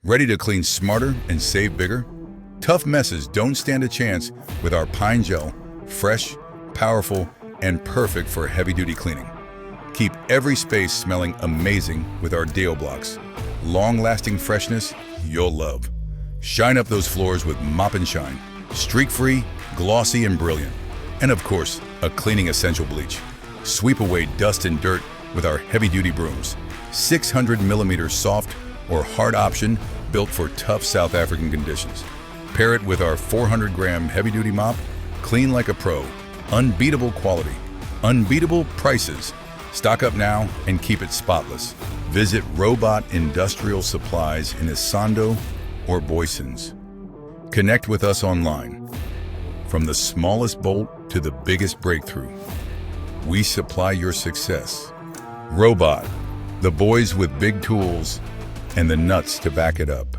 Ready to clean smarter and save bigger? Tough messes don't stand a chance with our Pine Gel, fresh, powerful, and perfect for heavy-duty cleaning. Keep every space smelling amazing with our Deo Blocks. Long-lasting freshness you'll love. Shine up those floors with Mop and Shine. Streak-free, glossy, and brilliant. And of course, a cleaning essential bleach. Sweep away dust and dirt with our heavy-duty brooms. 600mm soft or hard option built for tough South African conditions. Pair it with our 400-gram heavy-duty mop. Clean like a pro. Unbeatable quality. Unbeatable prices. Stock up now and keep it spotless. Visit Robot Industrial Supplies in Isando or Boysons. Connect with us online. From the smallest bolt to the biggest breakthrough, we supply your success. Robot, the boys with big tools and the nuts to back it up.